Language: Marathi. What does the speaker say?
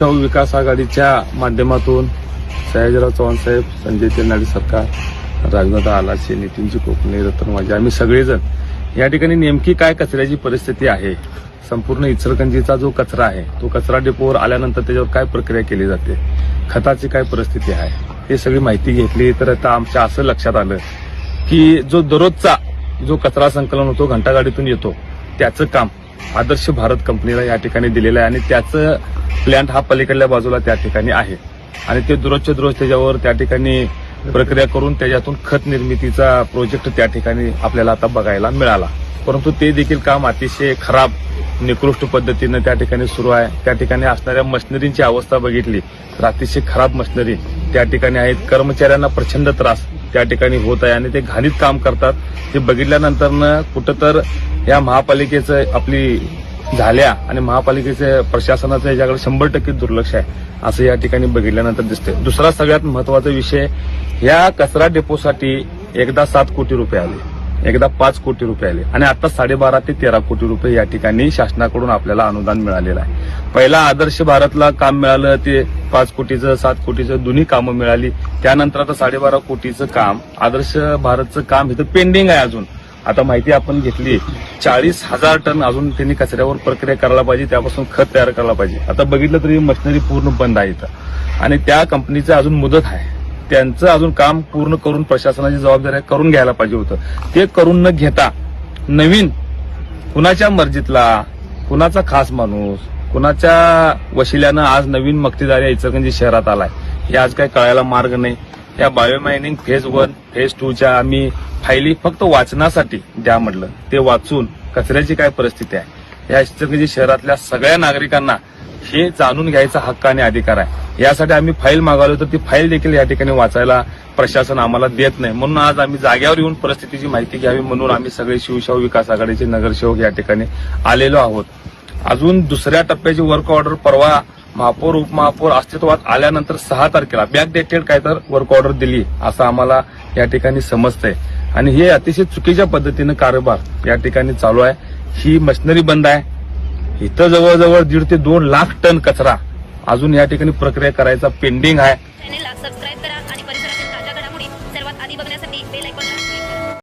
विकास आघाडीच्या माध्यमातून सयाजीराव चव्हाण साहेब, संजय तेलनाडे सरकार, राजनाथ आलाचे, नितीनजी कोकणे, रतन वाजे, आम्ही सगळेजण या ठिकाणी नेमकी काय कचऱ्याची परिस्थिती आहे, संपूर्ण इचलकरंजीचा जो कचरा आहे तो कचरा डेपोवर आल्यानंतर त्याच्यावर काय प्रक्रिया केली जाते, खताची काय परिस्थिती आहे, हे सगळी माहिती घेतली तर आता आमच्या असं लक्षात आलं की जो दररोजचा जो कचरा संकलन होतो घंटागाडीतून येतो त्याचं काम आदर्श भारत कंपनीला या ठिकाणी दिलेलं आहे आणि त्याचं प्लॅन्ट हा पलीकडल्या बाजूला त्या ठिकाणी आहे आणि ते दररोजच्या दररोज त्याच्यावर त्या ठिकाणी प्रक्रिया करून त्याच्यातून खत निर्मितीचा प्रोजेक्ट त्या ठिकाणी आपल्याला आता बघायला मिळाला. परंतु ते देखील काम अतिशय खराब निकृष्ट पद्धतीनं त्या ठिकाणी सुरू आहे. त्या ठिकाणी असणाऱ्या मशिनरींची अवस्था बघितली तर अतिशय खराब मशिनरी त्या ठिकाणी आहेत. कर्मचाऱ्यांना प्रचंड त्रास त्या ठिकाणी होत आहे आणि ते घाणीत काम करतात. ते बघितल्यानंतर कुठं तर या महापालिकेचं आपली झाल्या आणि महापालिकेच्या प्रशासनाचं याच्याकडे 100% दुर्लक्ष आहे असं या ठिकाणी बघितल्यानंतर दिसते. दुसरा सगळ्यात महत्वाचा विषय, या कचरा डेपोसाठी एकदा 7 कोटी रुपये आले, एकदा 5 कोटी रुपये आले आणि आता 12.5 ते 13 कोटी रुपये या ठिकाणी शासनाकडून आपल्याला अनुदान मिळालेलं आहे. पहिला आदर्श भारतला काम मिळालं, ते 5 कोटीचं 7 कोटीचं दोन्ही कामं मिळाली. त्यानंतर आता 12.5 कोटीचं काम आदर्श भारतचं काम इथं पेंडिंग आहे. अजून आता माहिती आपण घेतली 40,000 टन अजून त्यांनी कचऱ्यावर प्रक्रिया करायला पाहिजे, त्यापासून खत तयार करायला पाहिजे. आता बघितलं तरी मशिनरी पूर्ण बंद आहे इथं आणि त्या कंपनीचं अजून मुदत आहे. त्यांचं अजून काम पूर्ण करून प्रशासनाची जबाबदारी करून घ्यायला पाहिजे होतं. ते करून न घेता नवीन कुणाच्या मर्जीतला, कुणाचा खास माणूस, कुणाच्या वशिल्यानं आज नवीन मक्तेदार या इचलकरंजी शहरात आलाय हे आज काही कळायला मार्ग नाही. या बायोमायनिंग फेज 1 फेज 2च्या आम्ही फायली फक्त वाचनासाठी द्या म्हटलं, ते वाचून कचऱ्याची काय परिस्थिती आहे या इचलकरंजी शहरातल्या सगळ्या नागरिकांना हे जाणून घ्यायचा हक्क आणि अधिकार आहे. यासाठी आम्ही फाईल मागवली तर ती फाईल देखील या ठिकाणी वाचायला प्रशासन आम्हाला देत नाही. म्हणून आज आम्ही जाग्यावर येऊन परिस्थितीची माहिती घ्यावी म्हणून आम्ही सगळे शिवशाहू विकास आघाडीचे नगरसेवक या ठिकाणी आलेलो आहोत. अजून दुसऱ्या टप्प्याची वर्क ऑर्डर परवा महापौर उपमहापौर अस्तित्वात आल्यानंतर 6 तारखेला बॅकडेटेड काय तर वर्क ऑर्डर दिली असं आम्हाला या ठिकाणी समजतंय आणि हे अतिशय चुकीच्या पद्धतीनं कारभार या ठिकाणी चालू आहे. ही मशिनरी बंद आहे. इथं जवळजवळ 1.5 ते 2 लाख टन कचरा अजून या ठिकाणी प्रक्रिया करायचा पेंडिंग आहे.